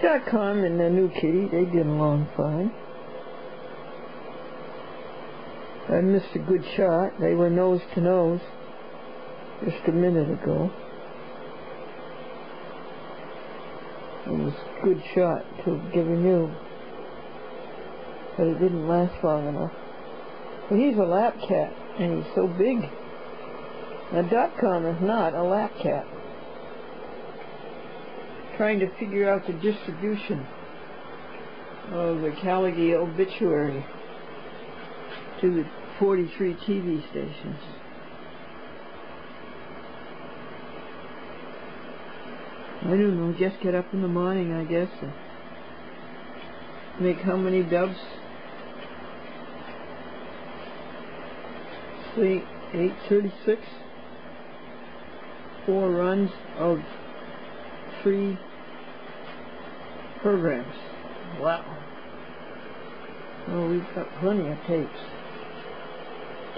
.com and the new kitty, they get along fine. I missed a good shot. They were nose to nose just a minute ago. It was a good shot to give you, but it didn't last long enough. But he's a lap cat, and he's so big. Now, .com is not a lap cat. Trying to figure out the distribution of the Callagy obituary to the 43 TV stations. I don't know, just get up in the morning, I guess, and make how many dubs? 836. 4 runs of 3 programs. Wow. Well, we've got plenty of tapes.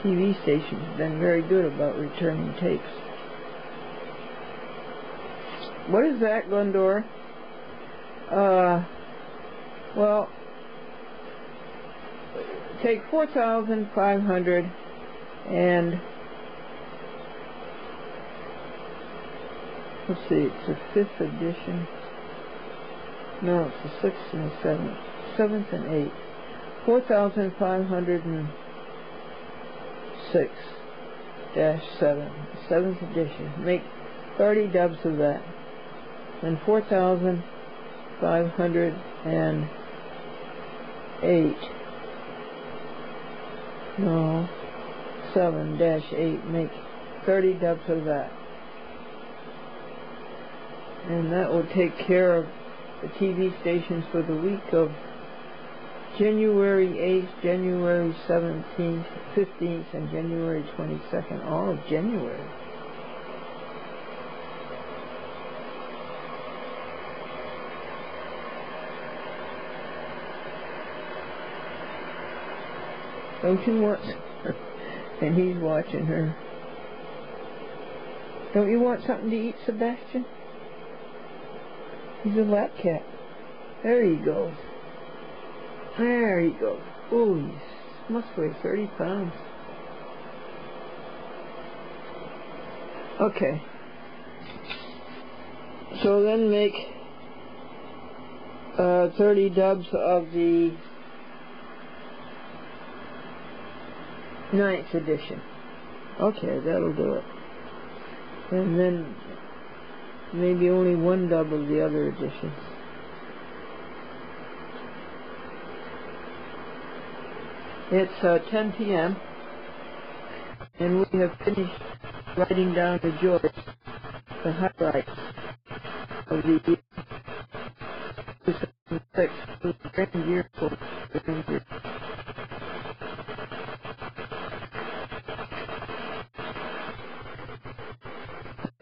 TV stations have been very good about returning tapes. What is that, Glendora? Well, take 4,500 and let's see, it's the 5th edition. No, it's the 6th and the 7th. 7th and 8th. 4,506-7. 7th edition. Make 30 dubs of that. And 4,508. No. 7-8. Make 30 dubs of that. And that will take care of the TV stations for the week of January 8th, January 17th, 15th, and January 22nd. All of January. Don't you want... and he's watching her. Don't you want something to eat, Sebastian? He's a lap cat. There he goes. There he goes. Oh, he must weigh 30 pounds. Okay. So then make 30 dubs of the 9th edition. Okay, that'll do it. And then maybe only 1 dub of the other editions. It's 10 p.m. and we have finished writing down to George the highlights of the year 2006. It was a grand year for the Rangers.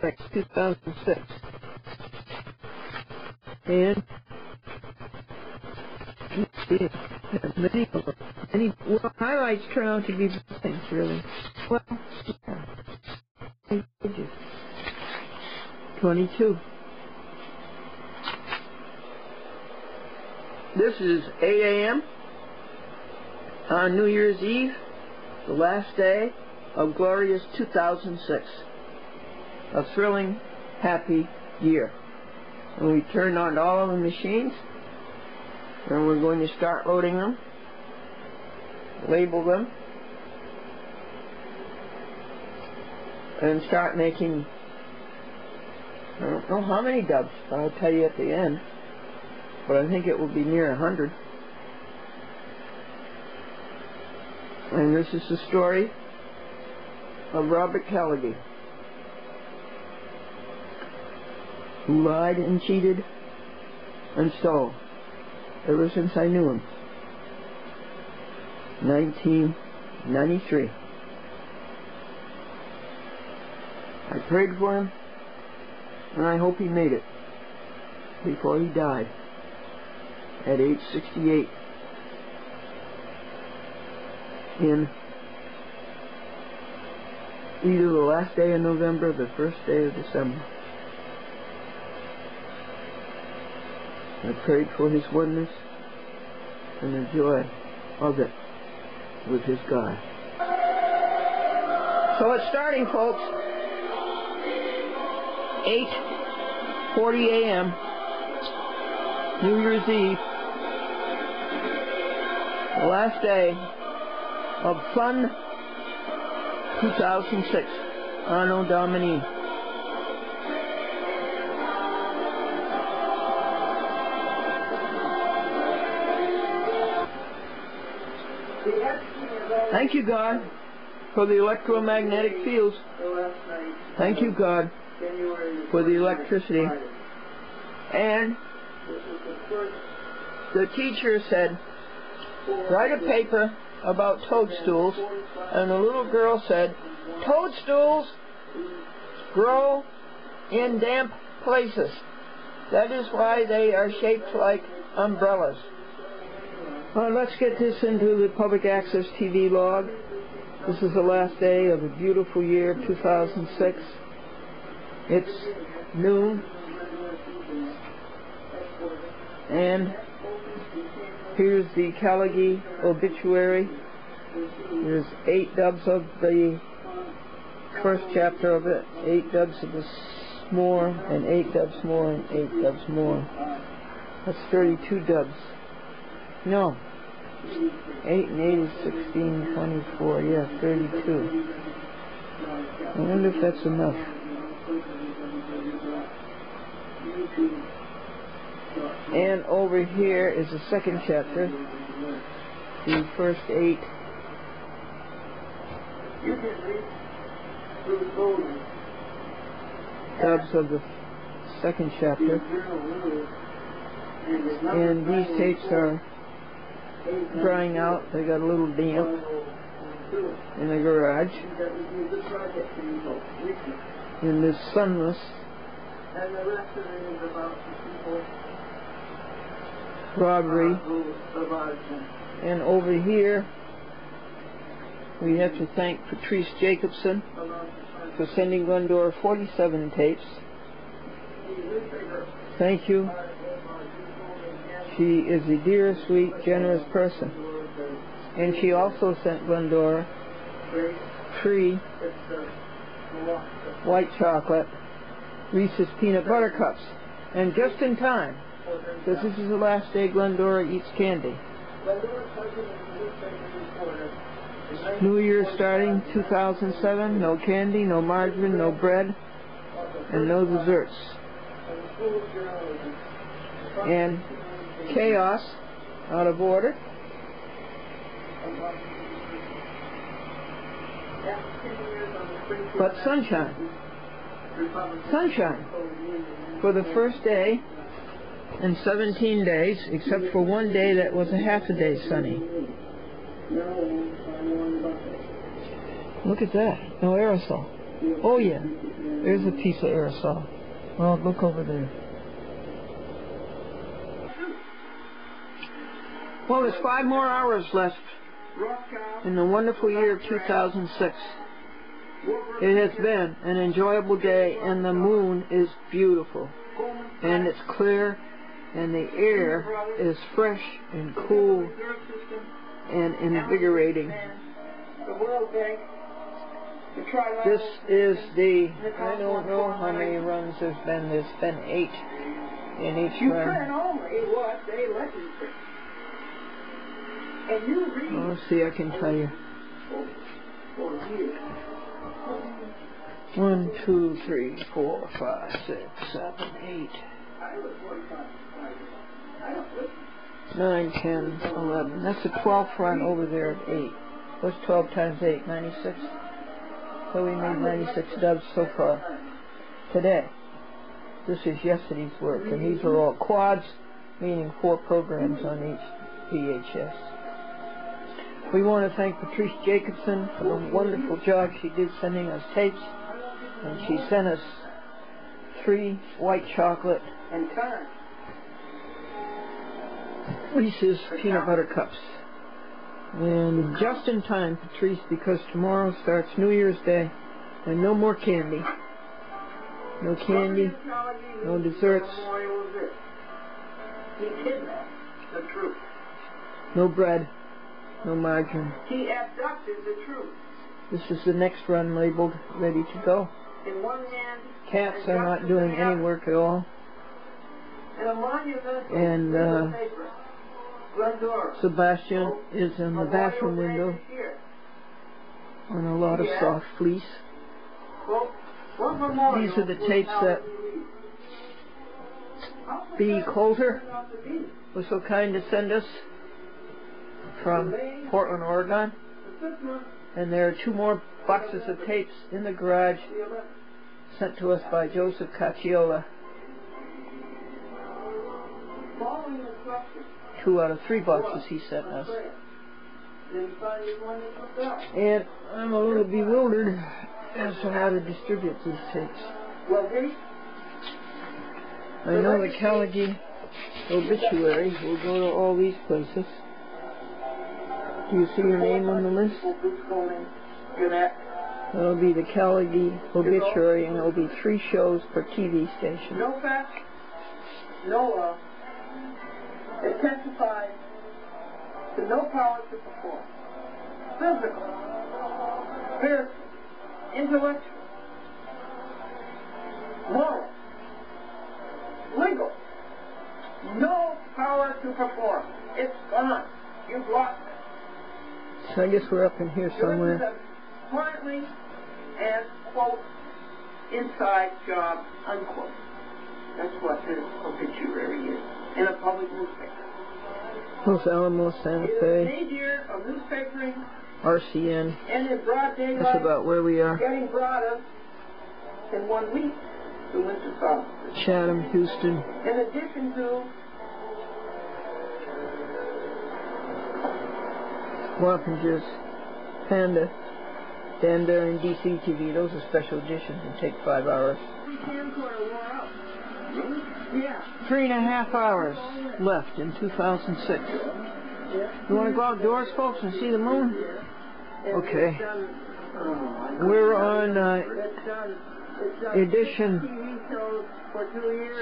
That's 2006. And many well, highlights turn out to be good things, really. Well, yeah. 22. This is 8 a.m. on New Year's Eve, the last day of glorious 2006. A thrilling, happy year. And we turned on all of the machines, and we're going to start loading them, label them, and start making, I don't know how many dubs, but I'll tell you at the end, but I think it will be near 100. And this is the story of Robert Callagy, who lied and cheated and stole ever since I knew him. 1993. I prayed for him, and I hope he made it before he died at age 68 in either the last day of November or the first day of December. I prayed for his oneness and the joy of it with his God. So it's starting, folks. 8:40 a.m. New Year's Eve. The last day of Fun 2006. Anno Domini. Thank you, God, for the electromagnetic fields. Thank you, God, for the electricity. And the teacher said, write a paper about toadstools, and the little girl said, toadstools grow in damp places. That is why they are shaped like umbrellas. Well, let's get this into the public access TV log. This is the last day of the beautiful year 2006. It's noon. And here's the Calighi obituary. There's 8 dubs of the first chapter of it, 8 dubs of the more, and 8 dubs more, and 8 dubs more. That's 32 dubs. No. 8 and 8 is 16, 24, yeah, 32. I wonder if that's enough. And over here is the second chapter, the first 8. Dubs of the second chapter. And these tapes are drying out. They got a little damp in the garage. And this sunless. Robbery. And over here we have to thank Patrice Jacobson for sending Glendora 47 tapes. Thank you. She is a dear, sweet, generous person. And she also sent Glendora 3 white chocolate Reese's peanut butter cups. And just in time, because this is the last day Glendora eats candy. New Year starting 2007, no candy, no margarine, no bread, and no desserts. And chaos, out of order. But sunshine. Sunshine. For the first day in 17 days, except for one day that was a half a day sunny. Look at that. No aerosol. Oh yeah, there's a piece of aerosol. Well, look over there. Well, there's 5 more hours left in the wonderful year of 2006. It has been an enjoyable day, and the moon is beautiful, and it's clear, and the air is fresh and cool and invigorating. This is the, I don't know how many runs there's been. There's been 8 in each run. Oh, let's see, I can tell you. 1, 2, 3, 4, 5, 6, 7, 8, 9, 10, 11. That's the 12th run over there at 8. What's 12 times 8? 96. So we made 96 dubs so far today. This is yesterday's work, and these are all quads, meaning 4 programs on each VHS. We want to thank Patrice Jacobson for the wonderful job she did sending us tapes, and she sent us 3 white chocolate and Reese's peanut butter cups. And just in time, Patrice, because tomorrow starts New Year's Day, and no more candy. No candy, no desserts. He kidnapped the truth. No bread, no margarine. He abducted the truth. This is the next run labeled, ready to go. In one hand, Cats are not doing any work at all. And a monumental And paper, Glendora. Sebastian is in the bathroom window on a lot of soft fleece. These are the tapes that B. Coulter was so kind to send us from Portland, Oregon. And there are 2 more boxes of tapes in the garage sent to us by Joseph Cacciola. 2 out of 3 boxes he sent us. And I'm a little bewildered as to how to distribute these tapes. I know the Caligari obituary will go to all these places. Do you see your name on the list? That'll be the Caligari obituary, and there'll be 3 shows per TV station. No fact, no law. It testifies to no power to perform. Physical, spiritual, intellectual, moral, legal. No power to perform. It's gone. You've lost it. So I guess we're up in here somewhere. This is a quietly and, quote, inside job, unquote. That's what his obituary is in a public newspaper. Los Alamos, Santa Fe, Nadir of newspapering RCN. and in broad daylight. That's about where we are. Getting broader in 1 week to winter solstice. Chatham, Houston. In addition to Wappingers, Panda, Danda, and DC TV. Those are special editions and take 5 hours. camcorder wore out. Yeah. 3.5 hours left in 2006. You want to go outdoors, folks, and see the moon? Okay. We're on edition,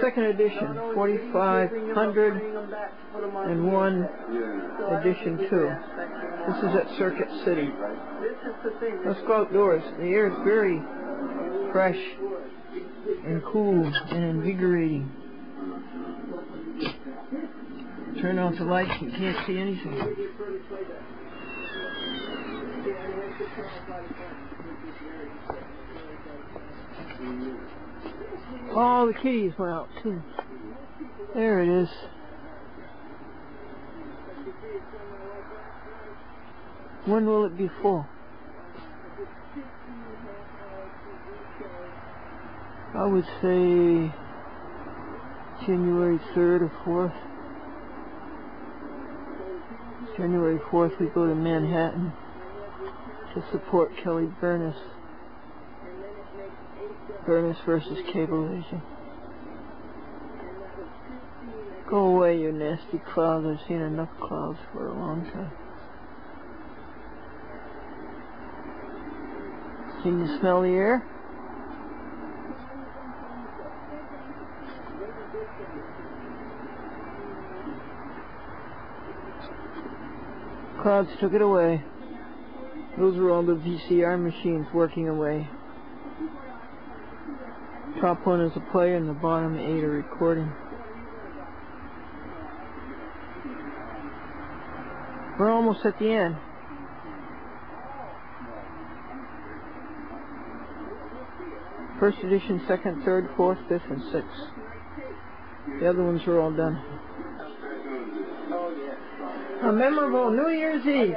second edition, 4501, edition 2. This is at Circuit City. Let's go outdoors. The air is very fresh and cool and invigorating. Turn off the lights, you can't see anything. Oh, the kitties went out too. There it is. When will it be full? I would say January 3rd or 4th. January 4th we go to Manhattan to support Kelly Burness. Burness versus Cablevision. Go away, you nasty clouds. I've seen enough clouds for a long time. Can you smell the air? Clouds took it away. Those were all the VCR machines working away. Top one is a play and the bottom 8 are recording. We're almost at the end. First edition, second, third, fourth, fifth, and sixth. The other ones are all done. A memorable New Year's Eve,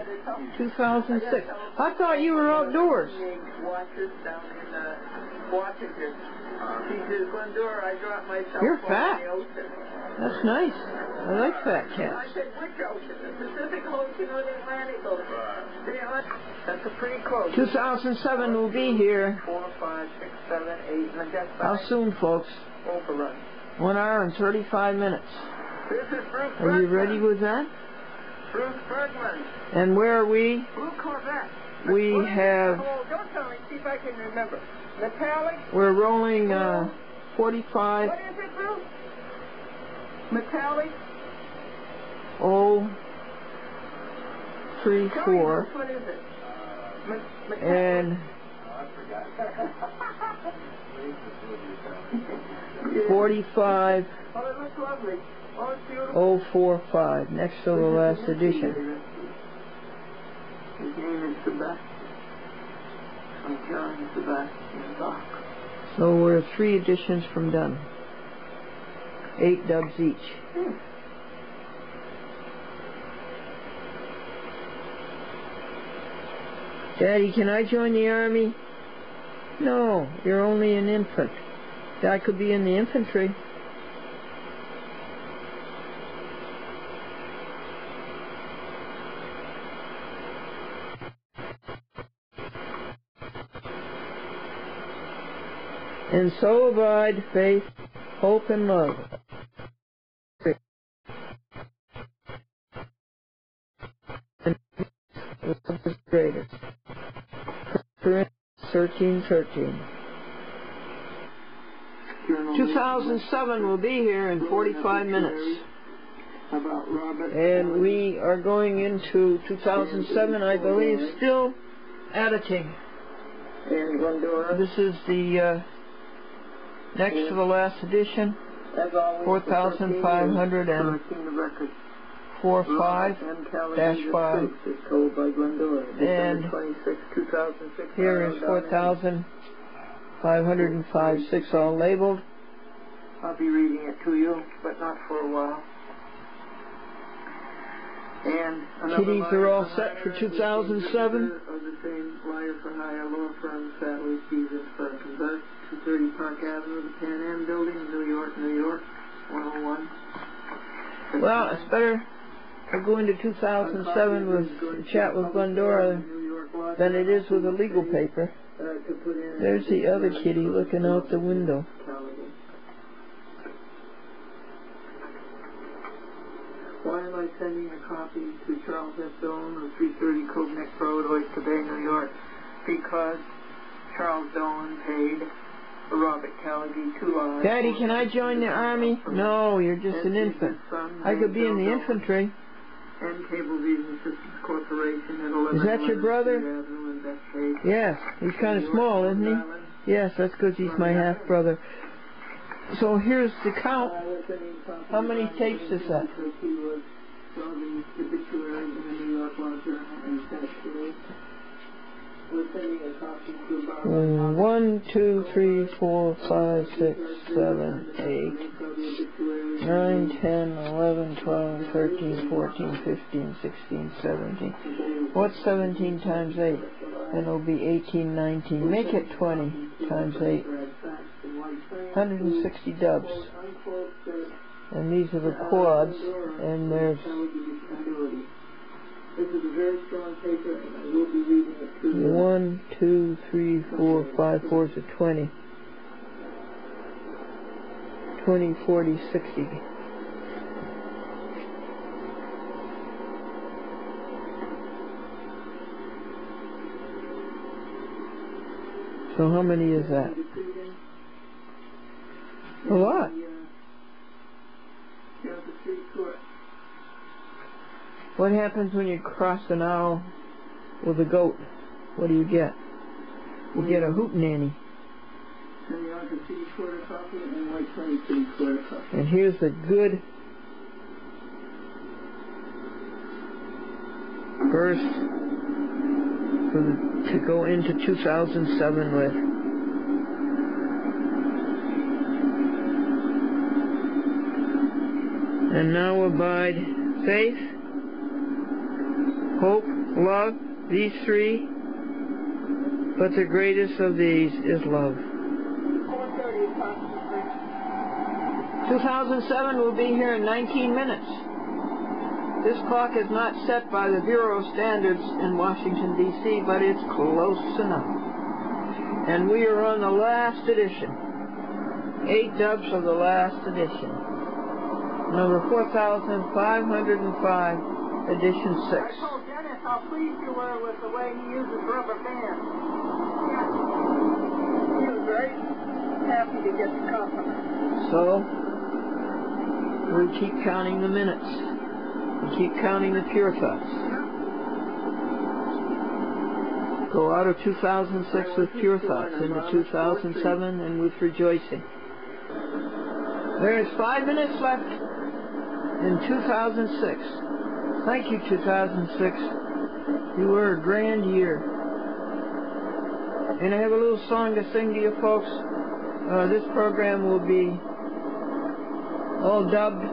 2006. I thought you were outdoors. You're fat. That's nice. I like fat cats. I said, which ocean? The Pacific Ocean or the Atlantic Ocean? That's a pretty close. 2007 will be here. 4, 5, 6, 7, 8, and that's How soon, folks? overrun. 1 hour and 35 minutes. This is Bruce Are you ready with that? Bruce Bergman. And where are we? Blue Corvette. We have... Oh, don't tell me. See if I can remember. Metallic. We're rolling 45... What is it, Bruce? Metallic. 034 What is it? and 45 Oh, it looks lovely. Oh, it's beautiful. 045, next to the last edition. His name is Sebastian. From John Sebastian Bach. So we're 3 editions from done. 8 dubs each. Daddy, can I join the army? No, you're only an infant. I could be in the infantry. And so abide faith, hope, and love. And love is greatest. 13:13. 2007 will be here in 45 minutes. And we are going into 2007, I believe, still editing. And Glendora. This is the next to the last edition, 4,545-5. And here is 4,505-6, all labeled. I'll be reading it to you, but not for a while. And Kitties are all set for 2007. Of the same liar for hire, law firm, sadly, season for convert, 230 Park Avenue, the Pan Am Building, New York, 101. Well, it's better to go into 2007 with a chat with Glendora than it is with a legal paper. There's the other kitty looking out the window. Why am I sending a copy to Charles S. Doan of 330 Cogneck Road, Oyster Bay, New York? Because Charles Doan paid Robert Callaghy $2. Daddy, can I join the army? No, you're just an infant. I could be in the infantry. And Cablevision Systems Corporation at 11. Is that your brother? Yes, he's kind of small, isn't he? Yes, that's because he's my half-brother. So here's the count. How many tapes is that? 1, 2, 3, 4, 5, 6, 7, 8, 9, 10, 11, 12, 13, 14, 15, 16, 17. What's 17 times 8? And it'll be 18, 19. Make it 20 times 8. 160 dubs. And these are the quads, and there's 1, 2, 3, 4, 5, 4 to 20. 20, 40, 60. So how many is that? A lot. What happens when you cross an owl with a goat? What do you get? You get a hootenanny. And here's the good verse to go into 2007 with. And now abide faith, hope, love, these 3, but the greatest of these is love. 2007 will be here in 19 minutes. This clock is not set by the Bureau of Standards in Washington, D.C., but it's close enough. And we are on the last edition. 8 dubs of the last edition. Number 4,505, edition 6. I told Dennis how pleased you were with the way he uses rubber bands. He was very happy to get the compliment. So, we keep counting the minutes. and keep counting the pure thoughts. Go out of 2006 with pure thoughts into 2007 and with rejoicing. There is 5 minutes left in 2006. Thank you, 2006. You were a grand year. And I have a little song to sing to you folks. This program will be all dubbed,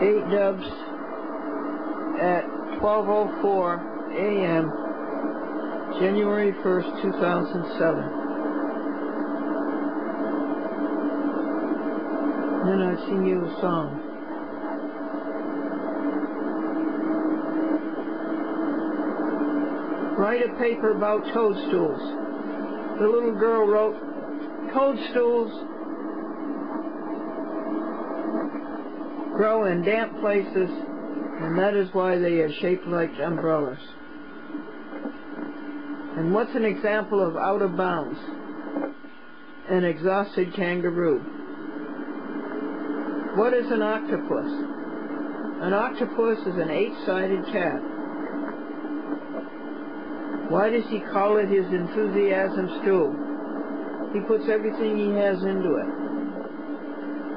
8 dubs at 12:04 a.m. January 1st, 2007. Then I'll sing you a song. Write a paper about toadstools. The little girl wrote, toadstools grow in damp places, and that is why they are shaped like umbrellas. And what's an example of out of bounds? An exhausted kangaroo. What is an octopus? An octopus is an 8-sided cat. Why does he call it his enthusiasm stew? He puts everything he has into it.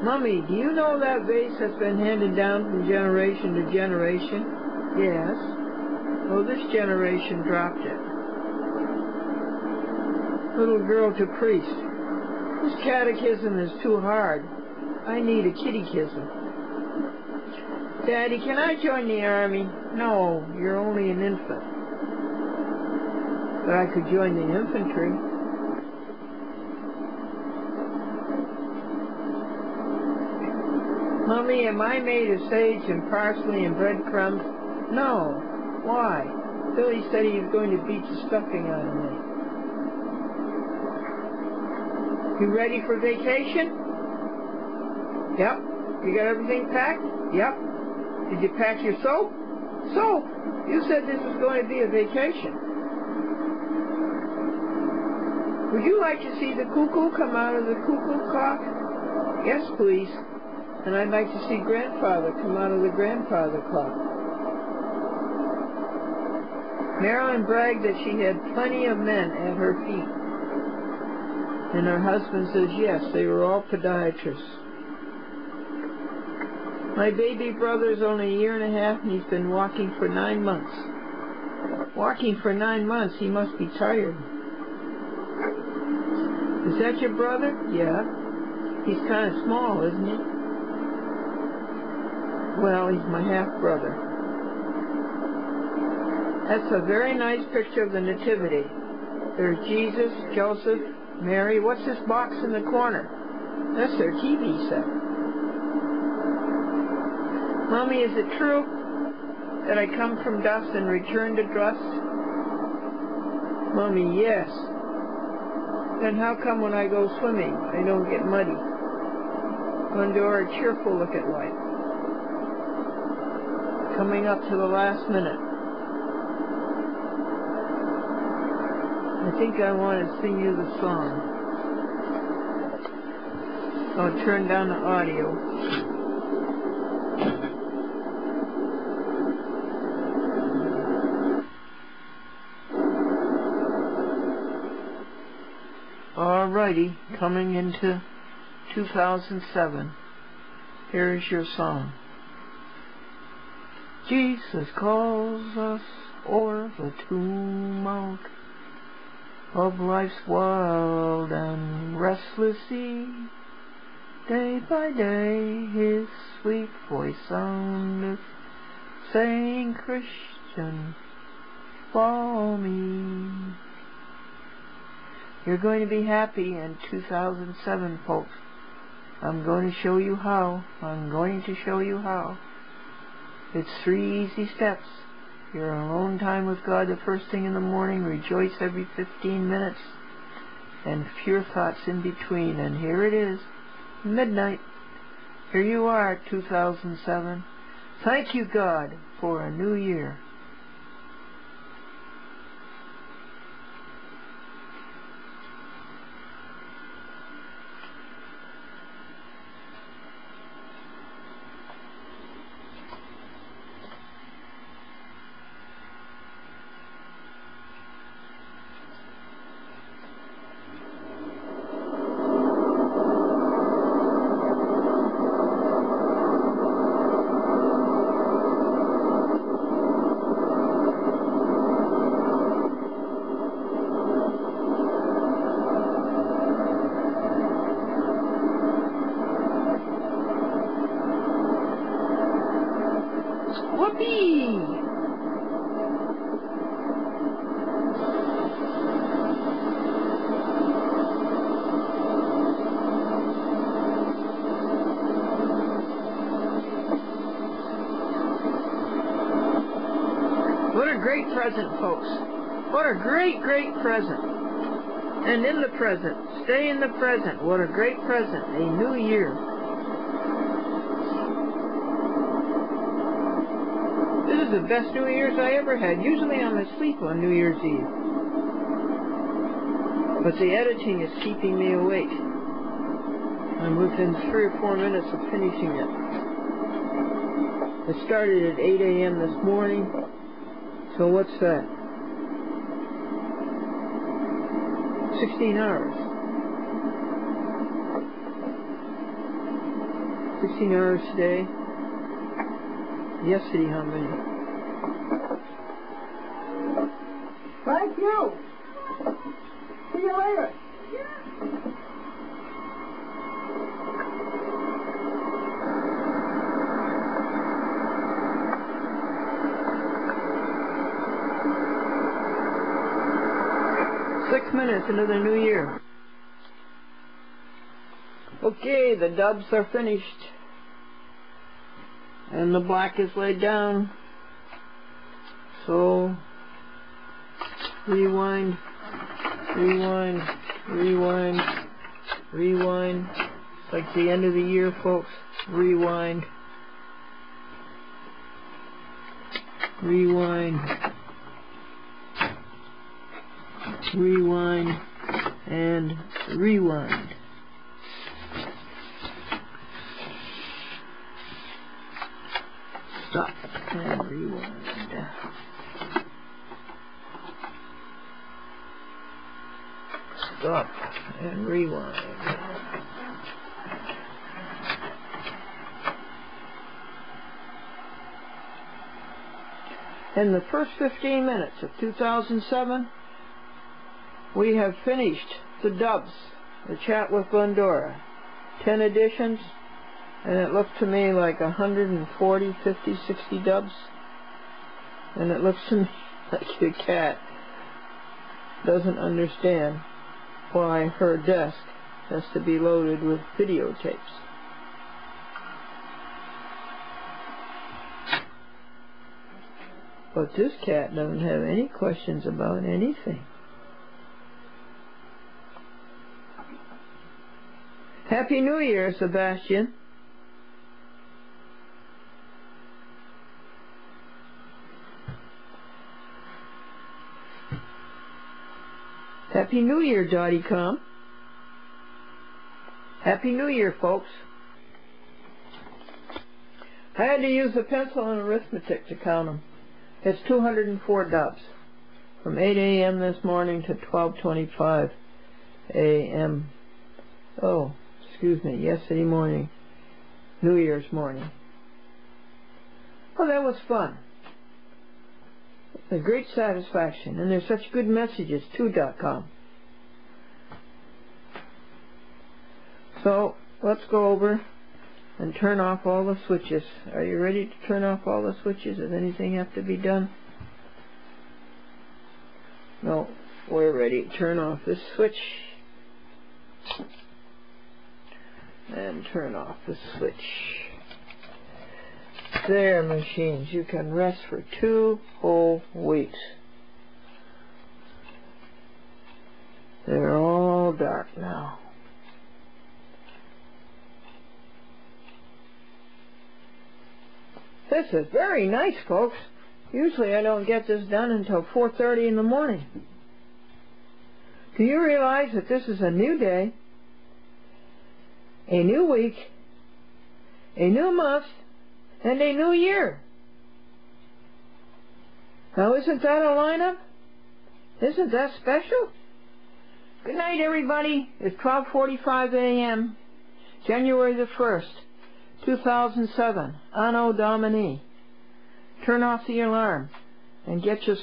Mummy, do you know that vase has been handed down from generation to generation? Yes. Well, this generation dropped it. Little girl to priest. This catechism is too hard. I need a kiddie-kism. Daddy, can I join the army? No, you're only an infant. But I could join the infantry. Mommy, am I made of sage and parsley and breadcrumbs? No. Why? Billy said he was going to beat the stuffing out of me. You ready for vacation? Yep. You got everything packed? Yep. Did you pack your soap? Soap? You said this was going to be a vacation. Would you like to see the cuckoo come out of the cuckoo clock? Yes, please. And I'd like to see grandfather come out of the grandfather clock. Marilyn bragged that she had plenty of men at her feet. And her husband says yes, they were all podiatrists. My baby brother's only a year and a half and he's been walking for 9 months. Walking for 9 months, he must be tired. Is that your brother? Yeah. He's kind of small, isn't he? Well, he's my half-brother. That's a very nice picture of the Nativity. There's Jesus, Joseph, Mary. What's this box in the corner? That's their TV set. Mommy, is it true that I come from dust and return to dust? Mommy, yes. Then how come when I go swimming, I don't get muddy? Glendora, a cheerful look at life. Coming up to the last minute. I think I want to sing you the song. I'll turn down the audio. Alrighty, coming into 2007. Here's your song. Jesus calls us o'er the tumult of life's wild and restless sea. Day by day his sweet voice soundeth, saying, Christian, follow me. You're going to be happy in 2007, folks. I'm going to show you how. I'm going to show you how. It's 3 easy steps. Your alone time with God the first thing in the morning. Rejoice every 15 minutes. And pure thoughts in between. And here it is. Midnight. Here you are, 2007. Thank you, God, for a new year. Whee! What a great present, folks. What a great, great present. And in the present, stay in the present. What a great present. A new year. This is the best New Year's I ever had. Usually I'm asleep on New Year's Eve. But the editing is keeping me awake. I'm within 3 or 4 minutes of finishing it. It started at 8 a.m. this morning. So what's that? 16 hours. 16 hours today. Yesterday, how many? Thank you. See you later. 6 minutes into the new year. Okay, the dubs are finished. And the black is laid down. So, rewind, rewind, rewind, rewind. It's like the end of the year, folks. Rewind. Rewind. Rewind and rewind. Stop and rewind. Stop and rewind. In the first 15 minutes of 2007, we have finished the dubs, the chat with Glendora. 10 editions, and it looked to me like 140, 50, 60 dubs. And it looks to me like the cat doesn't understand why her desk has to be loaded with videotapes. But this cat doesn't have any questions about anything. Happy New Year, Sebastian. Happy New Year, Dottie Com. Happy New Year, folks. I had to use a pencil and arithmetic to count them. It's 204 dubs. From 8 a.m. this morning to 12:25 a.m. Oh, excuse me, yesterday morning. New Year's morning. Oh, that was fun. A great satisfaction. And there's such good messages, too, .com. So, let's go over and turn off all the switches. Are you ready to turn off all the switches? Does anything have to be done? No, we're ready to turn off this switch. And turn off the switch. There, machines, you can rest for 2 whole weeks. They're all dark now. This is very nice, folks. Usually I don't get this done until 4:30 in the morning. Do you realize that this is a new day, a new week, a new month, and a new year? Now, isn't that a lineup? Isn't that special? Good night, everybody. It's 12:45 a.m., January the 1st, 2007, Anno Domini. Turn off the alarm and get your